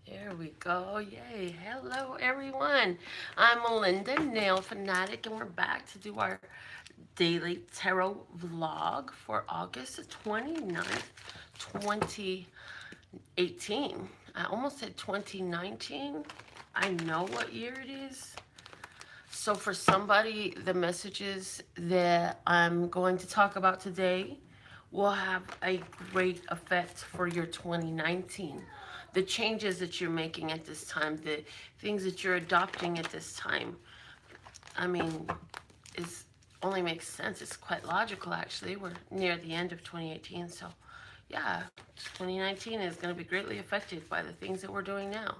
There we go. Yay. Hello, everyone. I'm Melinda, NailFanatic, and we're back to do our daily tarot vlog for August the 29th, 2018. I almost said 2019. I know what year it is. So, for somebody, the messages that I'm going to talk about today will have a great effect for your 2019. The changes that you're making at this time, the things that you're adopting at this time. I mean, it's only makes sense. It's quite logical, actually. We're near the end of 2018, so yeah, 2019 is going to be greatly affected by the things that we're doing now.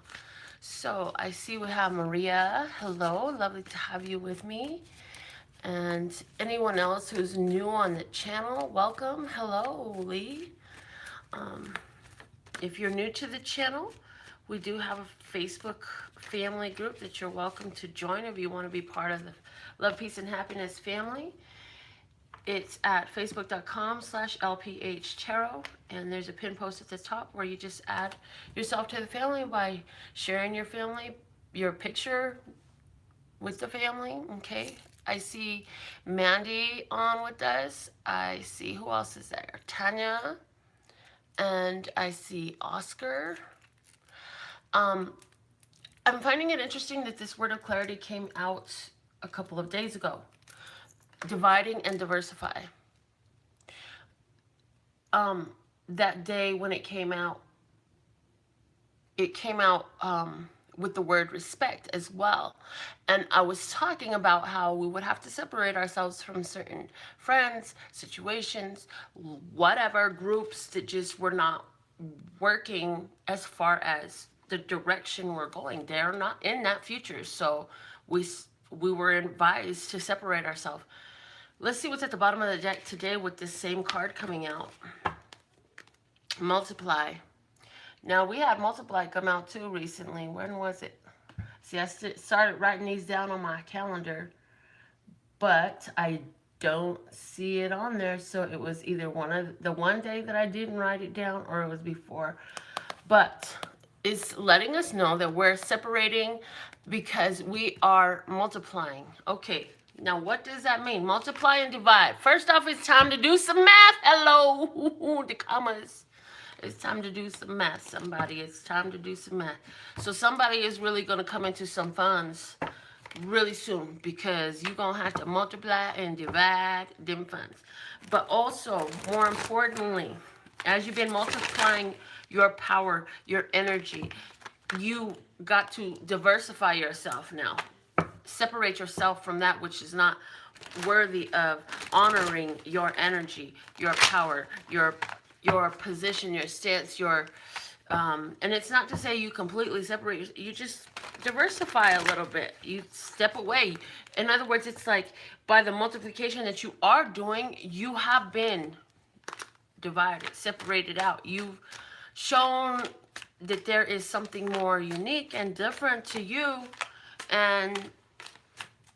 So I see we have Maria. Hello, lovely to have you with me. And anyone else who's new on the channel, welcome. Hello, Lee. Um, if you're new to the channel, we do have a Facebook family group that you're welcome to join if you want to be part of the Love, Peace, and Happiness family. It's at facebook.com/LPHtarot, and there's a pin post at the top where you just add yourself to the family by sharing your picture with the family, okay? I see Mandy on with us. I see, who else is there? Tanya, and I see Oscar. Um, I'm finding it interesting that this word of clarity came out a couple of days ago. Dividing and diversify. That day when it came out with the word respect as well. And I was talking about how we would have to separate ourselves from certain friends, situations, whatever, groups that just were not working as far as the direction we're going. They're not in that future. So we were advised to separate ourselves. Let's see what's at the bottom of the deck today with this same card coming out. Multiply. Now, we had Multiply come out too recently. When was it? See, I started writing these down on my calendar, but I don't see it on there. So it was either one day that I didn't write it down, or it was before. But it's letting us know that we're separating because we are multiplying. Okay, now what does that mean? Multiply and divide. First off, it's time to do some math. Hello, the commas. It's time to do some math, somebody. It's time to do some math. So somebody is really going to come into some funds really soon because you're going to have to multiply and divide them funds. But also, more importantly, as you've been multiplying your power, your energy, you got to diversify yourself now. Separate yourself from that which is not worthy of honoring your energy, your power, your position, your stance, and it's not to say you completely separate. You just diversify a little bit. You step away. In other words, it's like by the multiplication that you are doing, you have been divided, separated out. You've shown that there is something more unique and different to you, and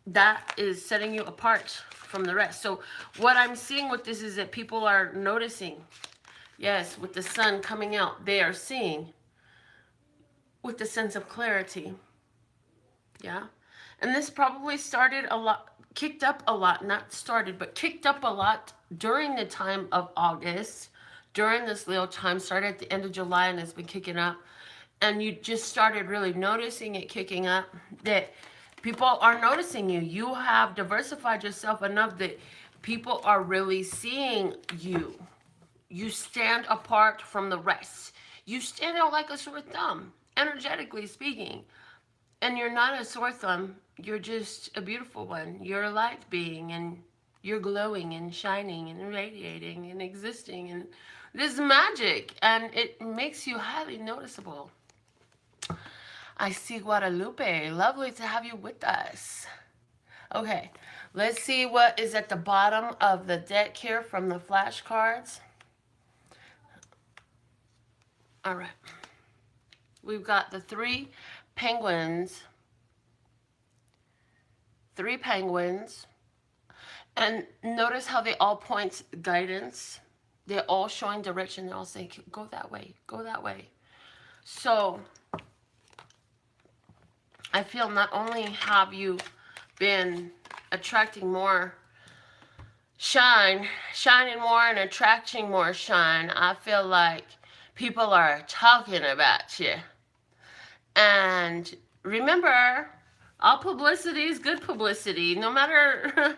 that is setting you apart from the rest. So what I'm seeing with this is that people are noticing. Yes, with the sun coming out, they are seeing with the sense of clarity. Yeah. And this probably started a lot, kicked up a lot, not started, but kicked up a lot during the time of August, during this Leo time, started at the end of July and has been kicking up. And you just started really noticing it kicking up, that people are noticing you. You have diversified yourself enough that people are really seeing you. You stand apart from the rest. You stand out like a sore thumb, energetically speaking. And you're not a sore thumb. You're just a beautiful one. You're a light being, and you're glowing and shining and radiating and existing. And this magic, and it makes you highly noticeable. I see Guadalupe. Lovely to have you with us. Okay, let's see what is at the bottom of the deck here from the flashcards. All right. We've got the three penguins. Three penguins. And notice how they all point guidance. They're all showing direction. They're all saying, go that way, go that way. So I feel not only have you been attracting more shining more and attracting more shine, I feel like people are talking about you. And remember, all publicity is good publicity, no matter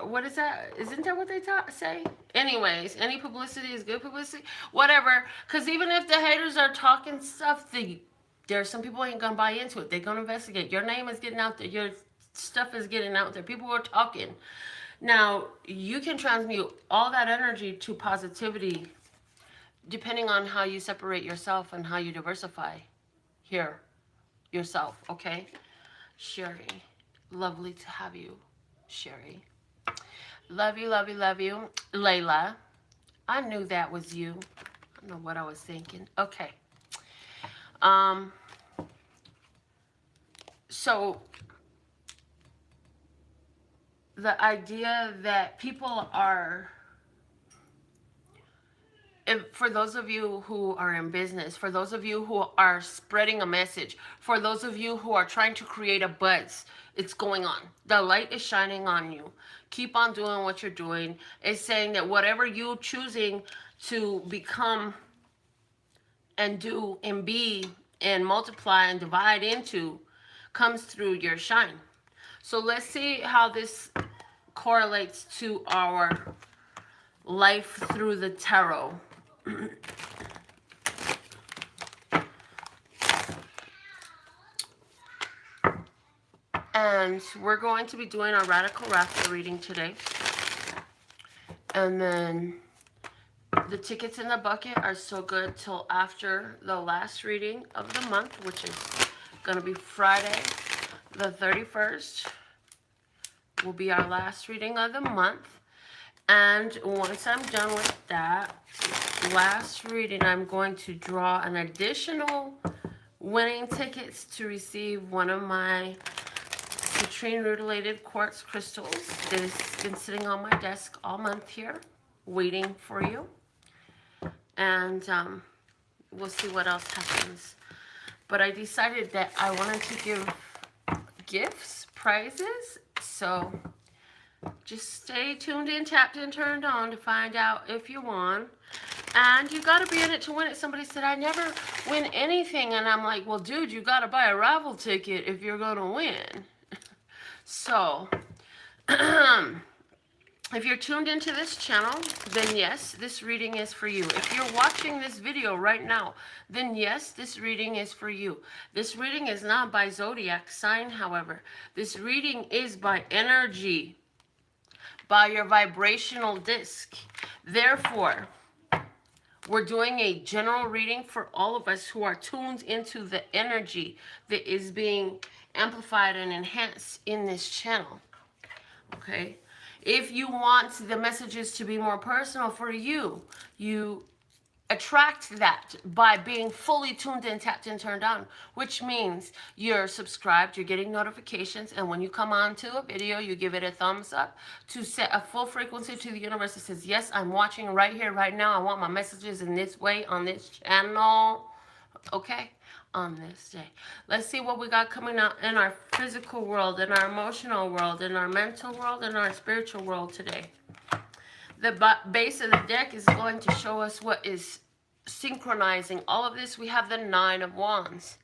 what is that? Isn't that what they say? Anyways, any publicity is good publicity, whatever. Because even if the haters are talking stuff, there's some people ain't gonna buy into it. They're gonna investigate. Your name is getting out there. Your stuff is getting out there. People are talking. Now, you can transmute all that energy to positivity depending on how you separate yourself and how you diversify here yourself, okay? Sherry, lovely to have you, Sherry. Love you, love you, love you. Layla, I knew that was you. I don't know what I was thinking. Okay. So the idea that people are, for those of you who are in business, for those of you who are spreading a message, for those of you who are trying to create a buzz, it's going on. The light is shining on you. Keep on doing what you're doing. It's saying that whatever you're choosing to become and do and be and multiply and divide into comes through your shine. So let's see how this correlates to our life through the tarot. And we're going to be doing our Radical Raffle reading today. And then the tickets in the bucket are so good till after the last reading of the month, which is going to be Friday the 31st. Will be our last reading of the month. And once I'm done with that last reading, I'm going to draw an additional winning tickets to receive one of my citrine rutilated quartz crystals that has been sitting on my desk all month here, waiting for you. And we'll see what else happens. But I decided that I wanted to give gifts, prizes, so just stay tuned in, tapped in, turned on to find out if you won. And you got to be in it to win it. Somebody said, I never win anything. And I'm like, well, dude, you got to buy a raffle ticket if you're going to win. So, if you're tuned into this channel, then yes, this reading is for you. If you're watching this video right now, then yes, this reading is for you. This reading is not by zodiac sign, however. This reading is by energy, by your vibrational disc. Therefore, we're doing a general reading for all of us who are tuned into the energy that is being amplified and enhanced in this channel. Okay? If you want the messages to be more personal for you, you attract that by being fully tuned in, tapped in, turned on, which means you're subscribed, you're getting notifications, and when you come on to a video, you give it a thumbs up to set a full frequency to the universe that says, yes, I'm watching right here, right now. I want my messages in this way on this channel. Okay? On this day. Let's see what we got coming out in our physical world, in our emotional world, in our mental world, in our spiritual world today. The base of the deck is going to show us what is synchronizing all of this. We have the Nine of Wands.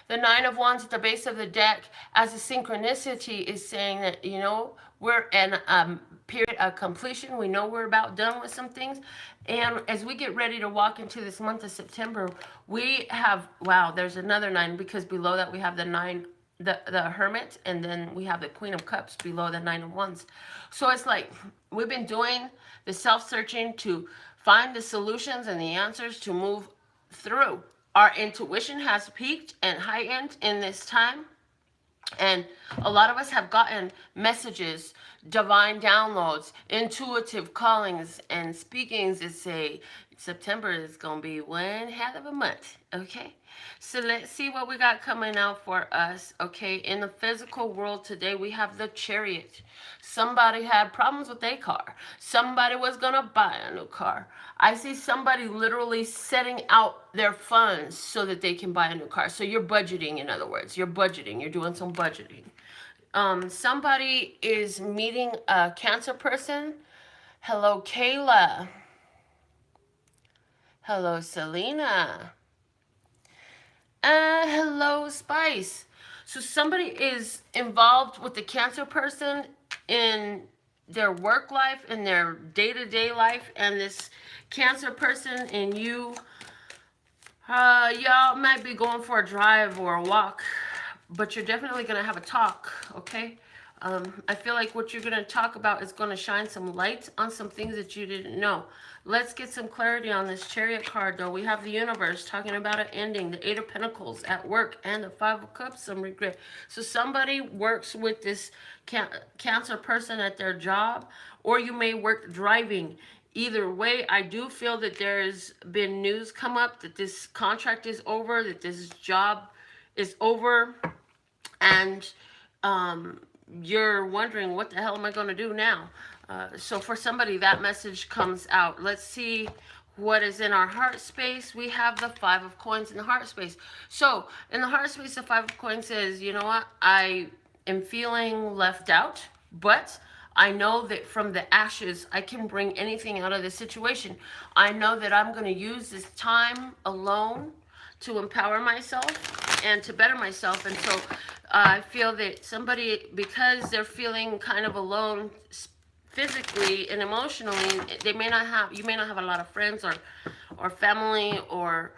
The Nine of Wands at the base of the deck as a synchronicity is saying that, you know, we're in a period of completion. We know we're about done with some things. And as we get ready to walk into this month of September, we have, wow, there's another nine, because below that we have the nine, the Hermit, and then we have the Queen of Cups below the Nine of Wands. So it's like we've been doing the self-searching to find the solutions and the answers to move through. Our intuition has peaked and heightened in this time. And a lot of us have gotten messages, divine downloads, intuitive callings and speakings that say, September is going to be one hell of a month, okay? So let's see what we got coming out for us, okay? In the physical world today, we have the Chariot. Somebody had problems with their car. Somebody was going to buy a new car. I see somebody literally setting out their funds so that they can buy a new car. So you're budgeting, in other words. You're budgeting. You're doing some budgeting. Somebody is meeting a Cancer person. Hello, Kayla. Hello, Selena. Hello, Spice. So somebody is involved with the Cancer person in their work life, in their day-to-day life, and this Cancer person and you, y'all might be going for a drive or a walk, but you're definitely going to have a talk, okay? I feel like what you're going to talk about is going to shine some light on some things that you didn't know. Let's get some clarity on this Chariot card, though. We have the universe talking about an ending, the Eight of Pentacles at work, and the Five of Cups, some regret. So somebody works with this Cancer person at their job, or you may work driving. Either way, I do feel that there's been news come up that this contract is over, that this job is over, and you're wondering, what the hell am I going to do now? So for somebody, that message comes out. Let's see what is in our heart space. We have the Five of Coins in the heart space. So in the heart space, the Five of Coins says, you know what? I am feeling left out, but I know that from the ashes, I can bring anything out of this situation. I know that I'm going to use this time alone to empower myself and to better myself. And so I feel that somebody, because they're feeling kind of alone physically and emotionally, you may not have a lot of friends or family or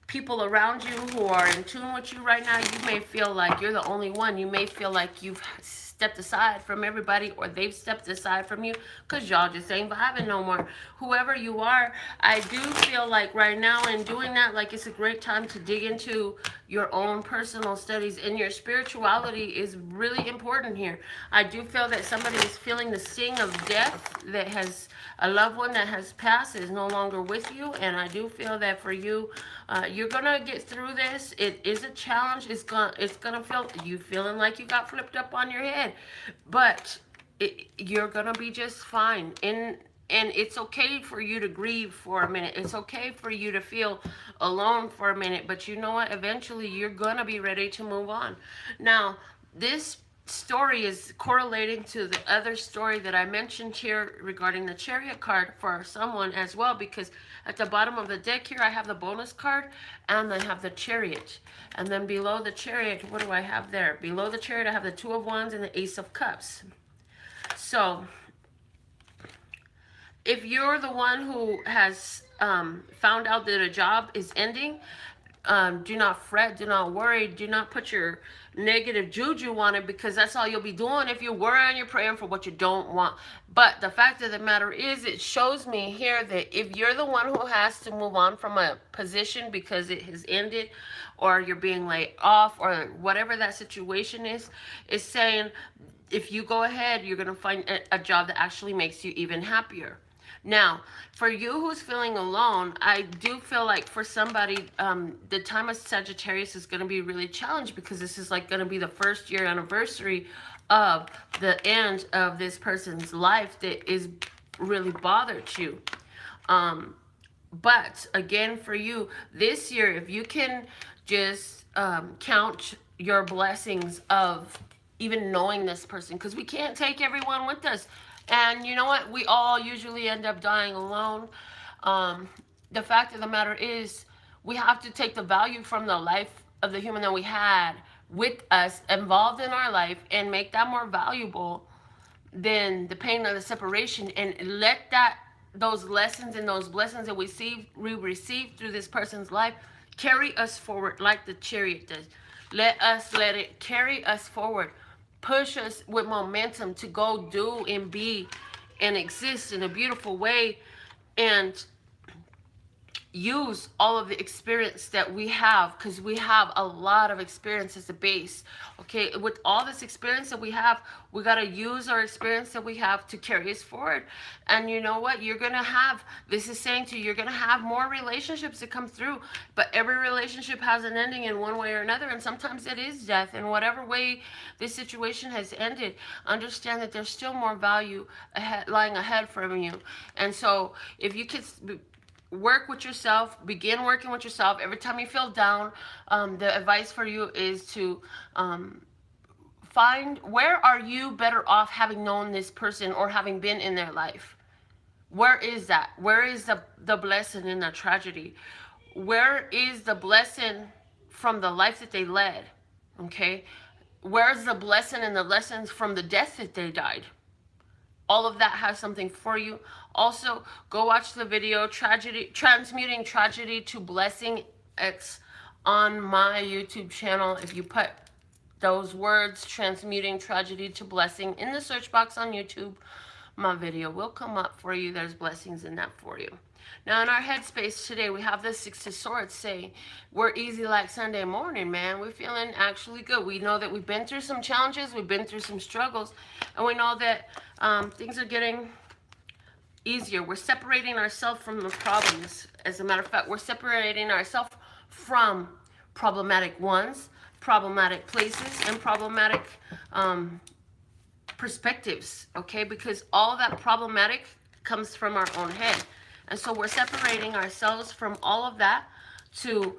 people around you who are in tune with you right now. You may feel like you're the only one. You may feel like you've stepped aside from everybody, or they've stepped aside from you because y'all just ain't vibing no more. Whoever you are, I do feel like right now in doing that, like it's a great time to dig into your own personal studies, and your spirituality is really important here. I do feel that somebody is feeling the sting of death, that has a loved one that has passed, is no longer with you, and I do feel that for you, you're gonna get through this. It is a challenge. It's gonna feel you feeling like you got flipped up on your head, but you're gonna be just fine. And it's okay for you to grieve for a minute. It's okay for you to feel alone for a minute. But you know what? Eventually, you're gonna be ready to move on. Now, this story is correlating to the other story that I mentioned here regarding the Chariot card for someone as well, because at the bottom of the deck here I have the bonus card and I have the Chariot, and then below the Chariot, what do I have there? Below the Chariot I have the Two of Wands and the Ace of Cups. So if you're the one who has found out that a job is ending, do not fret, do not worry, do not put your negative juju on it, because that's all you'll be doing if you worry and you're praying for what you don't want. But the fact of the matter is, it shows me here that if you're the one who has to move on from a position because it has ended, or you're being laid off, or whatever that situation is saying, if you go ahead, you're going to find a job that actually makes you even happier. Now, for you who's feeling alone, I do feel like for somebody, the time of Sagittarius is going to be really challenged, because this is like going to be the first year anniversary of the end of this person's life that is really bothered you. But again, for you this year, if you can just count your blessings of even knowing this person, because we can't take everyone with us. And you know what? We all usually end up dying alone. The fact of the matter is, we have to take the value from the life of the human that we had with us involved in our life and make that more valuable than the pain of the separation, and let those lessons and those blessings that we received through this person's life carry us forward like the Chariot does. Let it carry us forward. Push us with momentum to go do and be and exist in a beautiful way. And use all of the experience that we have, because we have a lot of experience as a base. Okay, with all this experience that we have, we got to use our experience that we have to carry us forward. And you know what, you're gonna have, this is saying to you, you're gonna have more relationships that come through, but every relationship has an ending in one way or another, and sometimes it is death. And whatever way this situation has ended, understand that there's still more value ahead, lying ahead from you. And so if you could work with yourself, begin working with yourself. Every time you feel down, the advice for you is to find, where are you better off having known this person or having been in their life? Where is that? Where is the blessing in the tragedy? Where is the blessing from the life that they led? Okay, where's the blessing and the lessons from the death that they died? All of that has something for you. Also, go watch the video Transmuting Tragedy to Blessing X on my YouTube channel. If you put those words, Transmuting Tragedy to Blessing, in the search box on YouTube, my video will come up for you. There's blessings in that for you. Now, in our headspace today, we have the Six of Swords saying, we're easy like Sunday morning, man. We're feeling actually good. We know that we've been through some challenges, we've been through some struggles, and we know that things are getting easier. We're separating ourselves from the problems. As a matter of fact, we're separating ourselves from problematic ones, problematic places, and problematic perspectives, okay? Because all that problematic comes from our own head. And so we're separating ourselves from all of that to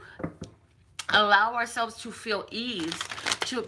allow ourselves to feel ease, to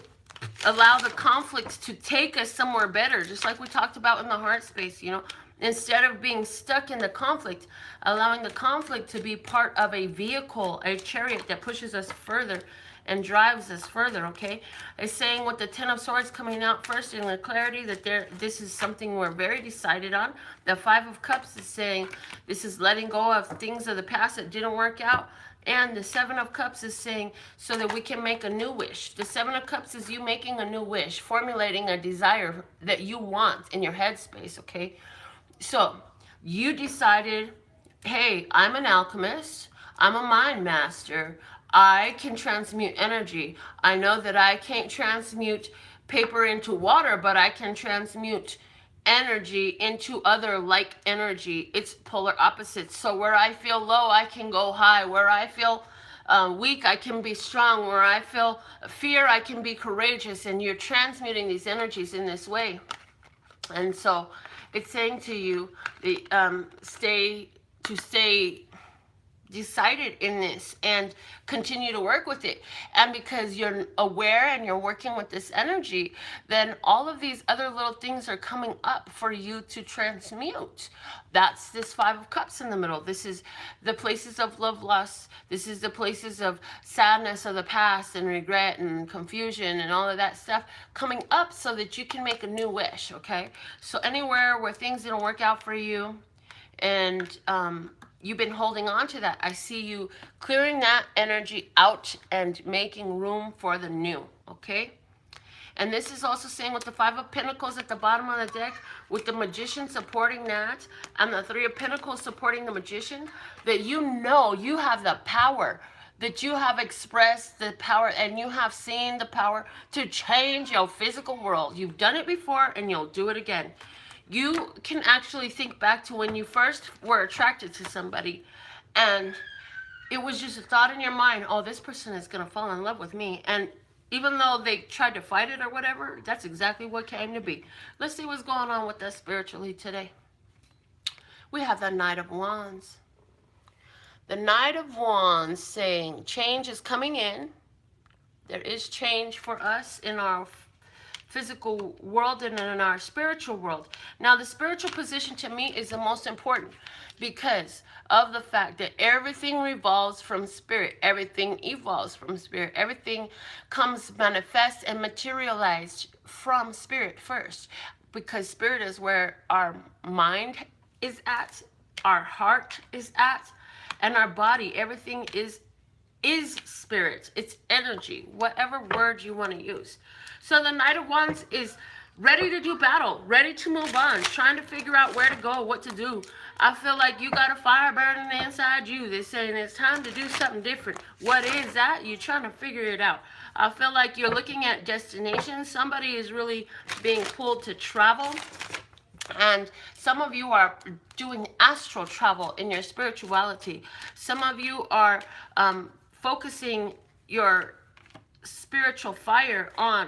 allow the conflicts to take us somewhere better, just like we talked about in the heart space, you know. Instead of being stuck in the conflict, allowing the conflict to be part of a vehicle, a chariot that pushes us further and drives us further, okay? It's saying with the Ten of Swords coming out first in the clarity that this is something we're very decided on. The Five of Cups is saying this is letting go of things of the past that didn't work out. And the Seven of Cups is saying so that we can make a new wish. The Seven of Cups is you making a new wish, formulating a desire that you want in your headspace, okay? So you decided, hey, I'm an alchemist. I'm a mind master. I can transmute energy. I know that I can't transmute paper into water, but I can transmute energy into other like energy. It's polar opposites. So where I feel low, I can go high. Where I feel weak, I can be strong. Where I feel fear, I can be courageous. And you're transmuting these energies in this way. And so it's saying to you, stay decided in this and continue to work with it. And because you're aware and you're working with this energy, then all of these other little things are coming up for you to transmute. That's this Five of Cups in the middle. This is the places of love loss. This is the places of sadness of the past and regret and confusion and all of that stuff coming up so that you can make a new wish, okay? So anywhere where things didn't work out for you and you've been holding on to that, I see you clearing that energy out and making room for the new, okay? And this is also saying with the Five of Pentacles at the bottom of the deck, with the Magician supporting that, and the Three of Pentacles supporting the Magician, that you know you have the power, that you have expressed the power, and you have seen the power to change your physical world. You've done it before, and you'll do it again. You can actually think back to when you first were attracted to somebody, and it was just a thought in your mind, oh, this person is going to fall in love with me. And even though they tried to fight it or whatever, that's exactly what came to be. Let's see what's going on with us spiritually today. We have the Knight of Wands. The Knight of Wands saying change is coming in. There is change for us in our physical world and in our spiritual world. Now, the spiritual position to me is the most important because of the fact that everything revolves from spirit. Everything evolves from spirit. Everything comes manifest and materialized from spirit first, because spirit is where our mind is at, our heart is at, and our body. Everything is spirit. It's energy, whatever word you want to use. So the Knight of Wands is ready to do battle, ready to move on, trying to figure out where to go, what to do. I feel like you got a fire burning inside you that's saying it's time to do something different. What is that? You're trying to figure it out. I feel like you're looking at destinations. Somebody is really being pulled to travel. And some of you are doing astral travel in your spirituality. Some of you are focusing your spiritual fire on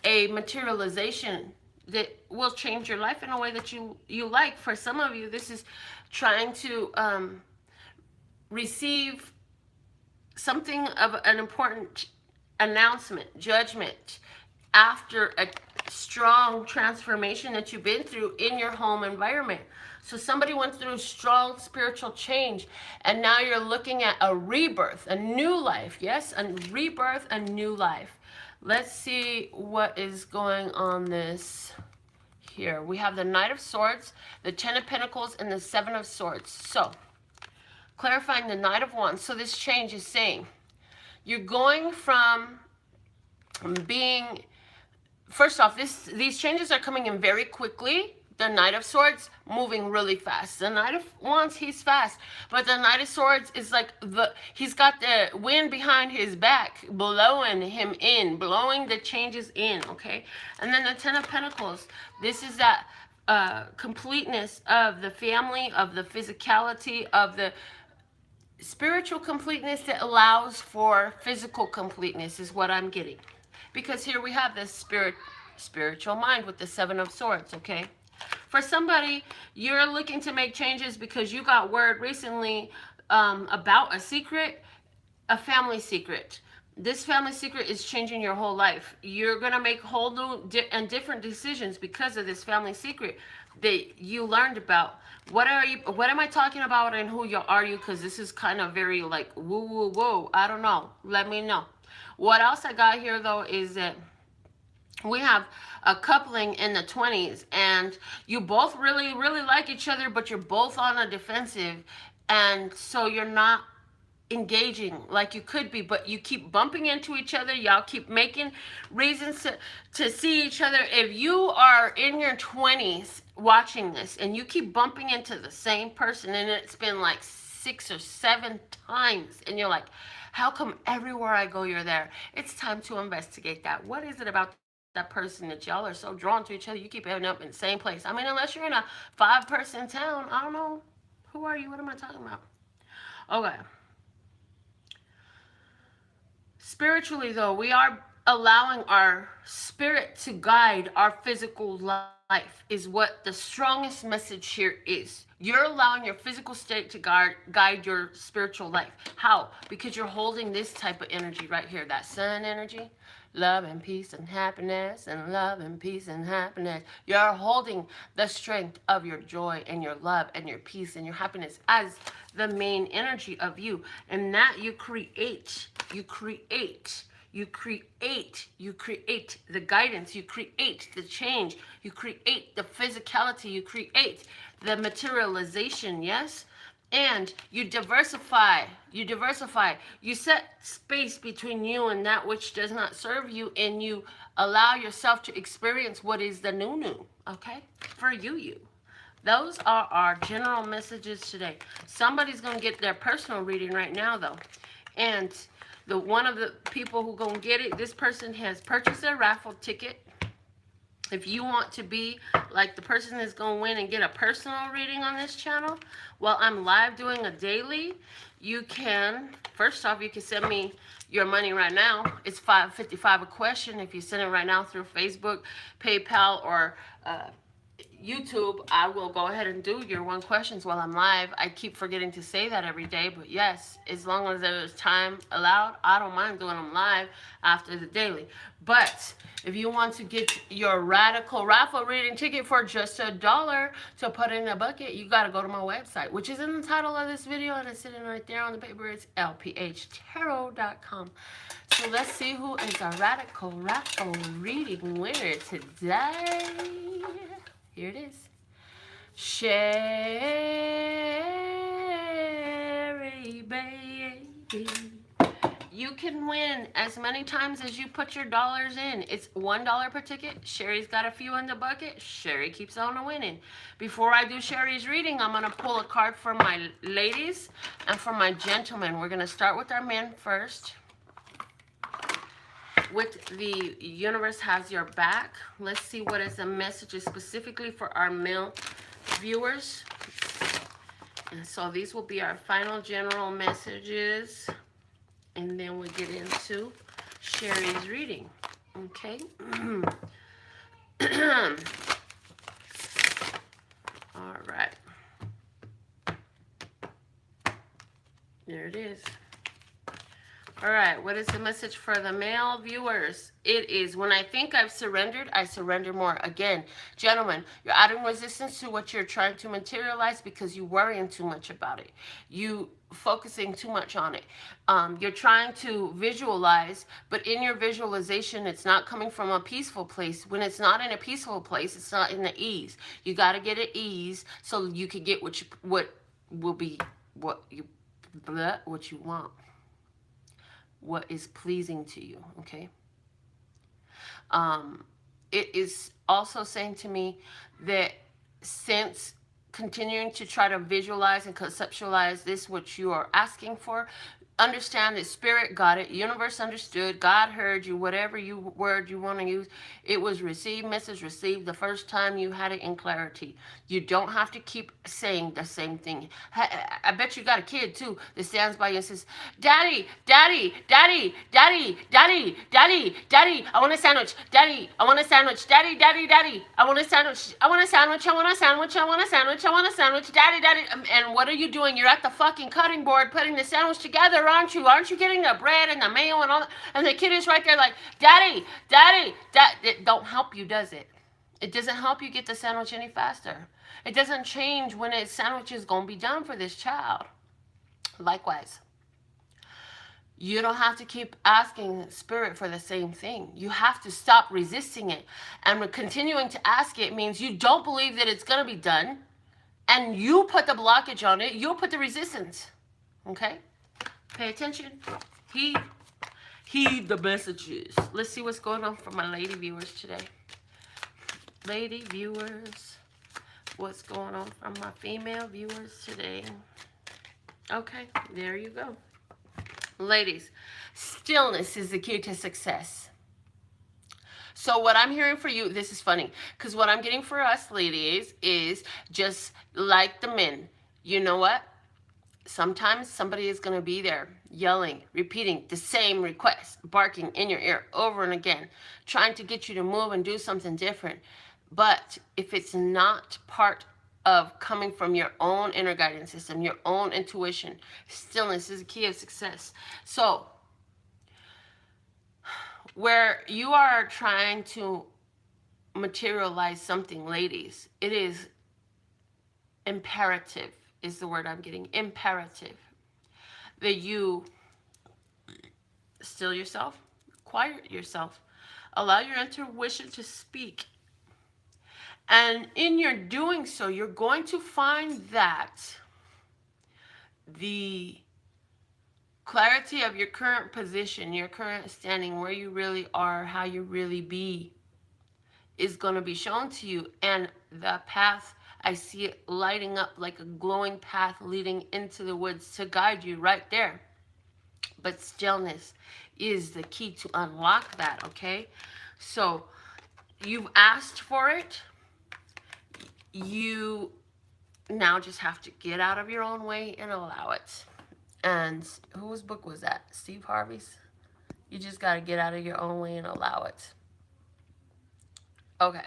a materialization that will change your life in a way that you like. For some of you, this is trying to receive something of an important announcement, judgment, after a strong transformation that you've been through in your home environment. So somebody went through strong spiritual change, and now you're looking at a rebirth, a new life. Yes, a rebirth, a new life. Let's see what is going on this here. We have the Knight of Swords, the Ten of Pentacles, and the Seven of Swords. So, clarifying the Knight of Wands. So this change is saying you're going from being, first off, these changes are coming in very quickly. The Knight of Swords moving really fast. The Knight of Wands, he's fast. But the Knight of Swords is like he's got the wind behind his back, blowing him in, blowing the changes in, okay? And then the Ten of Pentacles, this is that completeness of the family, of the physicality, of the spiritual completeness that allows for physical completeness is what I'm getting. Because here we have this spiritual mind with the Seven of Swords, okay? For somebody, you're looking to make changes because you got word recently about a secret, a family secret. This family secret is changing your whole life. You're going to make whole new and different decisions because of this family secret that you learned about. What am I talking about, and who are you? Because this is kind of very like woo woo woo. I don't know. Let me know. What else I got here though is that we have a coupling in the 20s, and you both really like each other, but you're both on a defensive, and so you're not engaging like you could be, but you keep bumping into each other. Y'all keep making reasons to see each other. If you are in your 20s watching this and you keep bumping into the same person, and it's been like 6 or 7 times, and you're like, how come everywhere I go you're there? It's time to investigate that. What is it about that person that y'all are so drawn to each other? You keep ending up in the same place. I mean, unless you're in a 5-person town, I don't know. Who are you? What am I talking about? Okay. Spiritually, though, we are allowing our spirit to guide our physical life, is what the strongest message here is. You're allowing your physical state to guide your spiritual life. How? Because you're holding this type of energy right here, that sun energy. Love and peace and happiness, and love and peace and happiness. You're holding the strength of your joy and your love and your peace and your happiness as the main energy of you. And that you create the guidance, you create the change, you create the physicality, you create the materialization, yes? And you diversify, you set space between you and that which does not serve you, and you allow yourself to experience what is the new, okay? For you. Those are our general messages today. Somebody's going to get their personal reading right now, though. And one of the people who going to get it, this person has purchased a raffle ticket. If you want to be like the person that's going to win and get a personal reading on this channel, while I'm live doing a daily, you can, first off, you can send me your money right now. It's $5.55 a question. If you send it right now through Facebook, PayPal, or YouTube, I will go ahead and do your 1 questions while I'm live. I keep forgetting to say that every day, but yes, as long as there's time allowed, I don't mind doing them live after the daily. But if you want to get your radical raffle reading ticket for just $1 to put in a bucket, you got to go to my website, which is in the title of this video, and it's sitting right there on the paper. It's LPHtarot.com. So let's see who is our radical raffle reading winner today. Here it is. Sherry, baby. you can win as many times as you put your dollars in. It's $1 per ticket. Sherry's got a few in the bucket. Sherry keeps on winning. Before I do Sherry's reading, I'm going to pull a card for my ladies and for my gentlemen. We're going to start with our men first. With the universe has your back. Let's see what is the messages specifically for our male viewers. And so these will be our final general messages. And then we get into Sherry's reading. Okay. All right. There it is. All right, what is the message for the male viewers? It is, when I think I've surrendered, I surrender more. Again, gentlemen, you're adding resistance to what you're trying to materialize because you're worrying too much about it. You focusing too much on it. You're trying to visualize, but in your visualization, it's not coming from a peaceful place. When it's not in a peaceful place, it's not in the ease. You got to get at ease so you can get what you want. What is pleasing to you, okay? It is also saying to me that since continuing to try to visualize and conceptualize this, what you are asking for, understand that spirit got it, universe understood, God heard you, whatever word you want to use. It was received, message received the first time you had it in clarity. You don't have to keep saying the same thing. I bet you got a kid too that stands by you and says, Daddy, Daddy, Daddy, Daddy, Daddy, Daddy, Daddy, I want a sandwich. Daddy, I want a sandwich. Daddy, Daddy, Daddy, I want a sandwich. I want a sandwich. I want a sandwich. I want a sandwich. I want a sandwich. Daddy, Daddy. And what are you doing? You're at the fucking cutting board putting the sandwich together, aren't you? Aren't you getting the bread and the mayo and all that? And the kid is right there like, Daddy, Daddy, that don't help you, does it? It doesn't help you get the sandwich any faster. It doesn't change when a sandwich is going to be done for this child. Likewise, you don't have to keep asking spirit for the same thing. You have to stop resisting it. And continuing to ask it means you don't believe that it's going to be done. And you put the blockage on it. You'll put the resistance. Okay? Pay attention. Heed the messages. Let's see what's going on for my lady viewers today. Lady viewers, what's going on from my female viewers today? Okay, there you go. Ladies, stillness is the key to success. So what I'm hearing for you, this is funny, because what I'm getting for us ladies is just like the men. You know what? Sometimes somebody is going to be there yelling, repeating the same request, barking in your ear over and again, trying to get you to move and do something different. But if it's not part of coming from your own inner guidance system, your own intuition, stillness is the key of success. So where you are trying to materialize something, ladies, it is imperative, is the word I'm getting, imperative, that you still yourself, quiet yourself, allow your intuition to speak. And in your doing so, you're going to find that the clarity of your current position, your current standing, where you really are, how you really be, is going to be shown to you. And the path, I see it lighting up like a glowing path leading into the woods to guide you right there. But stillness is the key to unlock that, okay? So you've asked for it. You now just have to get out of your own way and allow it. And whose book was that? Steve Harvey's? You just got to get out of your own way and allow it. Okay.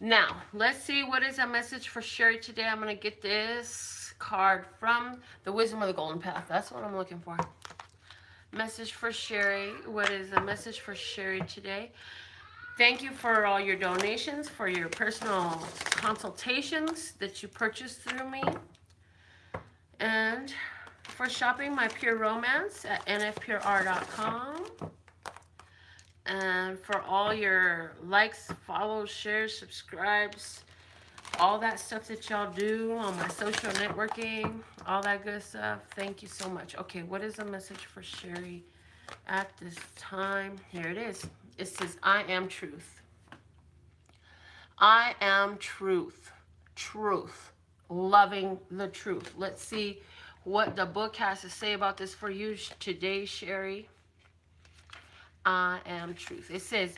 Now, let's see what is a message for Sherry today. I'm going to get this card from the Wisdom of the Golden Path. That's what I'm looking for. Message for Sherry. What is a message for Sherry today? Thank you for all your donations, for your personal consultations that you purchased through me, and for shopping my Pure Romance at nfpurr.com, and for all your likes, follows, shares, subscribes, all that stuff that y'all do on my social networking, all that good stuff. Thank you so much. Okay, what is the message for Sherry at this time. Here it is. It says, I am truth. I am truth. Truth. Loving the truth. Let's see what the book has to say about this for you today, Sherry. I am truth. It says,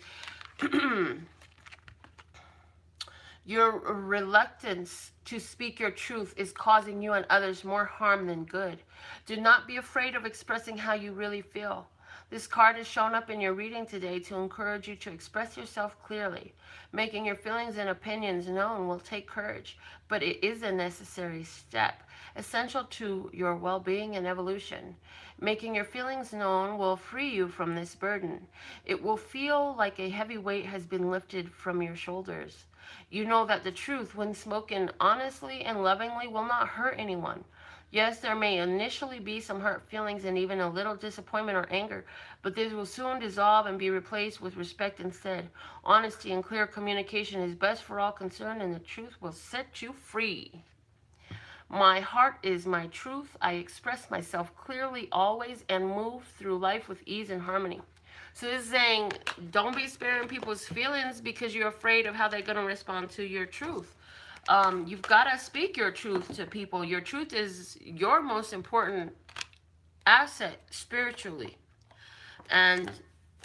your reluctance to speak your truth is causing you and others more harm than good. Do not be afraid of expressing how you really feel. This card has shown up in your reading today to encourage you to express yourself clearly. Making your feelings and opinions known will take courage, but it is a necessary step, essential to your well-being and evolution. Making your feelings known will free you from this burden. It will feel like a heavy weight has been lifted from your shoulders. You know that the truth, when spoken honestly and lovingly, will not hurt anyone. Yes, there may initially be some hurt feelings and even a little disappointment or anger, but this will soon dissolve and be replaced with respect instead. Honesty and clear communication is best for all concerned, and the truth will set you free. My heart is my truth. I express myself clearly always and move through life with ease and harmony. So this is saying, don't be sparing people's feelings because you're afraid of how they're going to respond to your truth. You've got to speak your truth to people. Your truth is your most important asset spiritually. And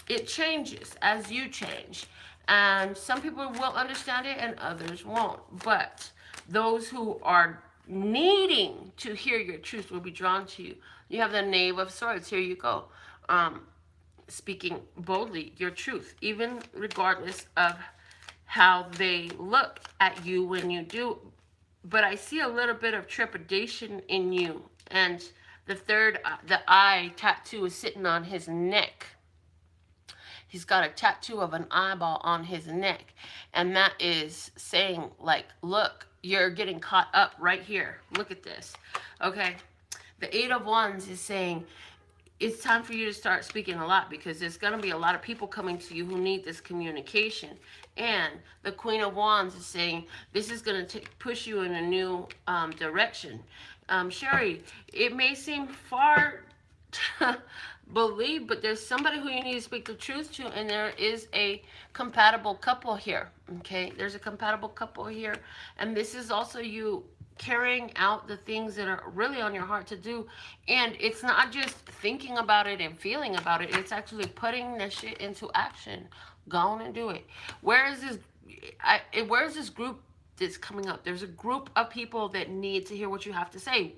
it changes as you change. And some people will understand it and others won't. But those who are needing to hear your truth will be drawn to you. You have the Knave of Swords. Here you go. Speaking boldly your truth, even regardless of how they look at you when you do. But I see a little bit of trepidation in you. And the eye tattoo is sitting on his neck. He's got a tattoo of an eyeball on his neck. And that is saying, like, look, you're getting caught up right here. Look at this. Okay. The Eight of Wands is saying, it's time for you to start speaking a lot because there's going to be a lot of people coming to you who need this communication. And the Queen of Wands is saying this is going to push you in a new direction. Sherry, it may seem far to believe, but there's somebody who you need to speak the truth to, and there is a compatible couple here. Okay, there's a compatible couple here, and this is also you carrying out the things that are really on your heart to do. And it's not just thinking about it and feeling about it, it's actually putting that shit into action. Go on and do it. Where is this group that's coming up? There's a group of people that need to hear what you have to say.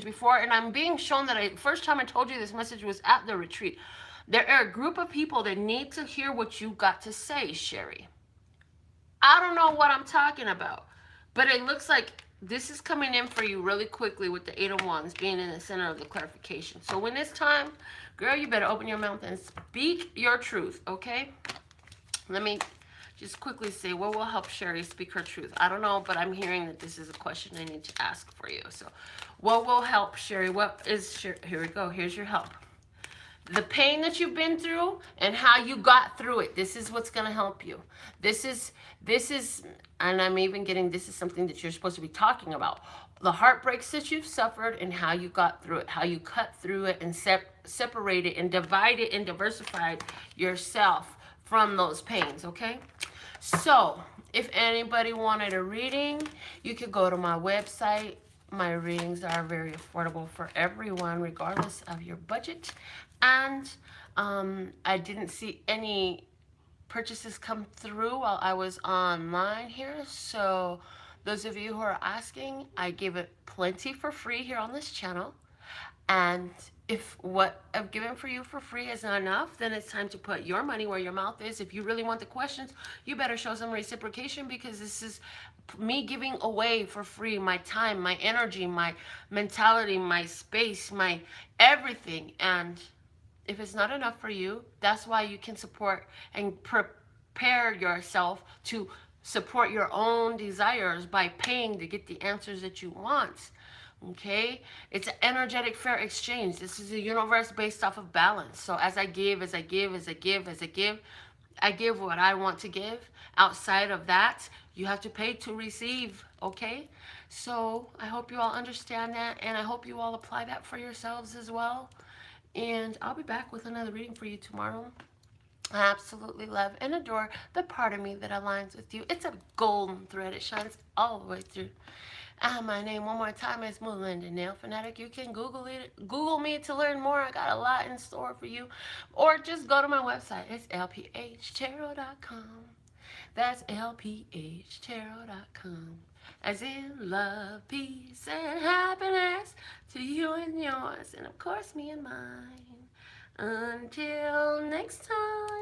Before, and I'm being shown that first time I told you this message was at the retreat. There are a group of people that need to hear what you got to say, Sherry. I don't know what I'm talking about, but it looks like this is coming in for you really quickly with the Eight of Wands being in the center of the clarification. So when it's time, girl, you better open your mouth and speak your truth, okay? Let me just quickly say, what will help Sherry speak her truth? I don't know, but I'm hearing that this is a question I need to ask for you. So what will help Sherry? Here we go. Here's your help. The pain that you've been through and how you got through it. This is what's going to help you. This is, and I'm even getting, this is something that you're supposed to be talking about. The heartbreaks that you've suffered and how you got through it, how you cut through it and separated and divided and diversified yourself from those pains, okay? So, if anybody wanted a reading, you could go to my website. My readings are very affordable for everyone, regardless of your budget. And I didn't see any purchases come through while I was online here. So those of you who are asking, I give it plenty for free here on this channel. And if what I've given for you for free is not enough, then it's time to put your money where your mouth is. If you really want the questions, you better show some reciprocation, because this is me giving away for free my time, my energy, my mentality, my space, my everything. And if it's not enough for you, that's why you can support and prepare yourself to support your own desires by paying to get the answers that you want. Okay, it's an energetic fair exchange. This is a universe based off of balance. So as I give, as I give, as I give, as I give, I give what I want to give. Outside of that, you have to pay to receive, okay? So I hope you all understand that, and I hope you all apply that for yourselves as well. And I'll be back with another reading for you tomorrow. I absolutely love and adore the part of me that aligns with you. It's a golden thread. It shines all the way through. My name one more time is Melinda, NailFanatic. You can Google me to learn more. I got a lot in store for you. Or just go to my website. It's LPHtarot.com. That's LPHtarot.com. As in love, peace, and happiness to you and yours, and of course me and mine. Until next time.